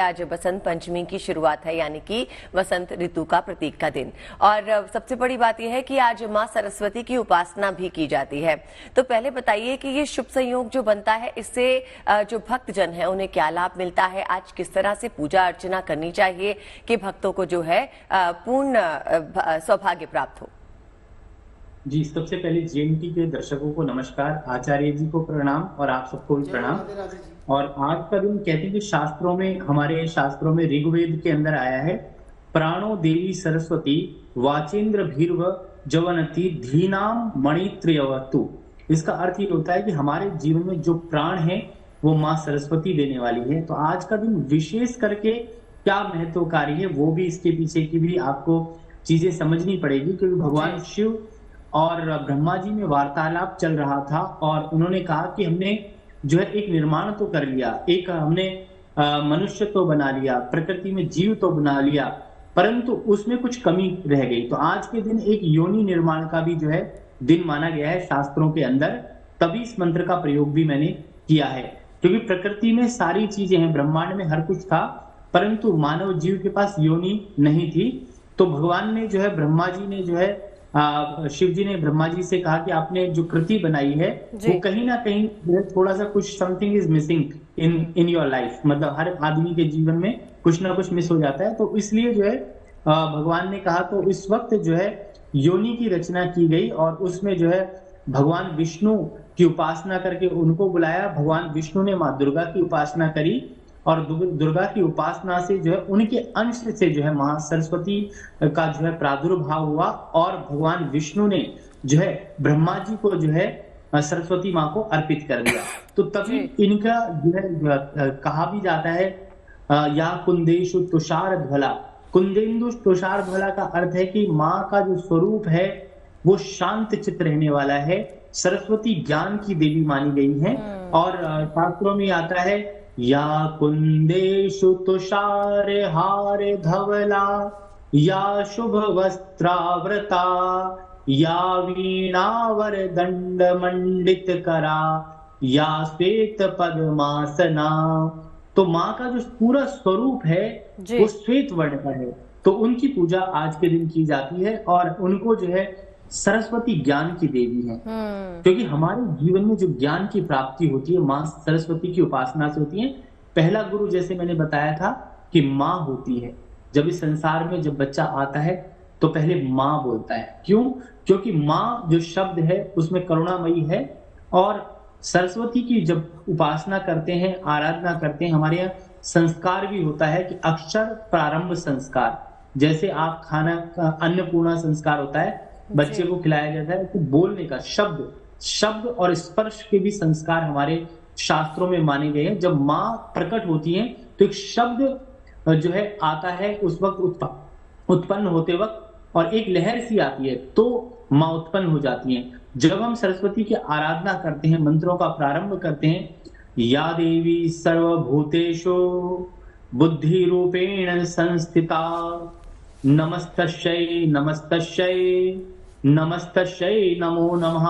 आज बसंत पंचमी की शुरुआत है, यानी कि वसंत ऋतु का प्रतीक का दिन। और सबसे बड़ी बात यह है कि आज मां सरस्वती की उपासना भी की जाती है। तो पहले बताइए कि ये शुभ संयोग जो बनता है, इससे जो भक्तजन है उन्हें क्या लाभ मिलता है? आज किस तरह से पूजा अर्चना करनी चाहिए कि भक्तों को जो है पूर्ण सौभाग्य प्राप्त हो? जी, सबसे पहले जेएनटी के दर्शकों को नमस्कार, आचार्य जी को प्रणाम और आप सबको भी जय प्रणाम। राधे राधे जी। और आज का दिन कहते हैं कि हमारे शास्त्रों में ऋग्वेद के अंदर आया है, प्राणो देवी सरस्वती वाचेंद्र भीर्व जवनति धीनाम मणित्रयवतु। इसका अर्थ ये होता है कि हमारे जीवन में जो प्राण है वो माँ सरस्वती देने वाली है। तो आज का दिन विशेष करके क्या महत्वकारी है, वो भी इसके पीछे की भी आपको चीजें समझनी पड़ेगी, क्योंकि भगवान शिव और ब्रह्मा जी में वार्तालाप चल रहा था और उन्होंने कहा कि हमने जो है एक निर्माण तो कर लिया, एक हमने मनुष्य तो बना लिया, प्रकृति में जीव तो बना लिया, परंतु उसमें कुछ कमी रह गई। तो आज के दिन एक योनि निर्माण का भी जो है दिन माना गया है शास्त्रों के अंदर। तभी इस मंत्र का प्रयोग भी मैंने किया है, क्योंकि प्रकृति में सारी चीजें हैं, ब्रह्मांड में हर कुछ था, परंतु मानव जीव के पास योनि नहीं थी। तो भगवान ने जो है, ब्रह्मा जी ने जो है, शिव जी ने ब्रह्मा जी से कहा कि आपने जो कृति बनाई है वो कहीं ना कहीं थोड़ा सा कुछ something is missing in your life. मतलब हर आदमी के जीवन में कुछ ना कुछ मिस हो जाता है। तो इसलिए जो है भगवान ने कहा, तो इस वक्त जो है योनि की रचना की गई और उसमें जो है भगवान विष्णु की उपासना करके उनको बुलाया। भगवान विष्णु ने माँ दुर्गा की उपासना करी और दुर्गा की उपासना से जो है उनके अंश से जो है मां सरस्वती का जो है प्रादुर्भाव हुआ और भगवान विष्णु ने जो है ब्रह्मा जी को जो है सरस्वती मां को अर्पित कर दिया। तो तभी इनका जो है कहा भी जाता है, या कुंदेशु तुषार ध्वला। कुंदेन्दु तुषार ध्वला का अर्थ है कि मां का जो स्वरूप है वो शांत चित्त रहने वाला है। सरस्वती ज्ञान की देवी मानी गई है और शास्त्रों में आता है, या कुंदेशु तुषार हार धवला, या शुभ वस्त्रावृता, या वीणावर दंड मंडित करा, या श्वेत पद्मासना। तो माँ का जो पूरा स्वरूप है वो श्वेत वर्ण का है। तो उनकी पूजा आज के दिन की जाती है और उनको जो है सरस्वती ज्ञान की देवी है, क्योंकि हमारे जीवन में जो ज्ञान की प्राप्ति होती है माँ सरस्वती की उपासना से होती है। पहला गुरु, जैसे मैंने बताया था, कि माँ होती है। जब इस संसार में जब बच्चा आता है तो पहले माँ बोलता है। क्यों? क्योंकि माँ जो शब्द है उसमें करुणामयी है। और सरस्वती की जब उपासना करते हैं, आराधना करते हैं, हमारे यहाँ संस्कार भी होता है कि अक्षर प्रारंभ संस्कार। जैसे आप खाना का अन्नपूर्णा संस्कार होता है, बच्चे को खिलाया जाता है, तो बोलने का शब्द और स्पर्श के भी संस्कार हमारे शास्त्रों में माने गए हैं। जब माँ प्रकट होती है तो एक शब्द जो है आता है उस वक्त उत्पन्न होते वक्त, और एक लहर सी आती है तो माँ उत्पन्न हो जाती है। जब हम सरस्वती की आराधना करते हैं, मंत्रों का प्रारंभ करते हैं, या देवी सर्वभूतेषु बुद्धि रूपेण संस्थिता, नमस्तस्यै नमस्तस्यै नमस्तस्यै नमो नमः।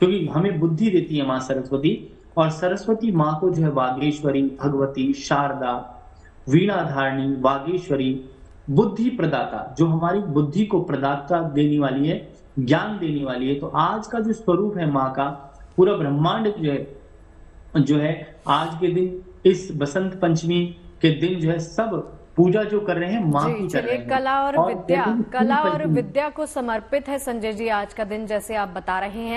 क्योंकि हमें बुद्धि देती है माँ सरस्वती। और सरस्वती माँ को जो है वागेश्वरी, भगवती, शारदा, वीणाधारणी, वागेश्वरी, बुद्धि प्रदाता, जो हमारी बुद्धि को प्रदाता देने वाली है, ज्ञान देने वाली है। तो आज का जो स्वरूप है माँ का, पूरा ब्रह्मांड जो है आज के दिन, इस बसंत पंचमी के दिन जो है सब पूजा जो कर रहे हैं माँ की कर रहे हैं। कला और विद्या को समर्पित है संजय जी आज का दिन, जैसे आप बता रहे हैं।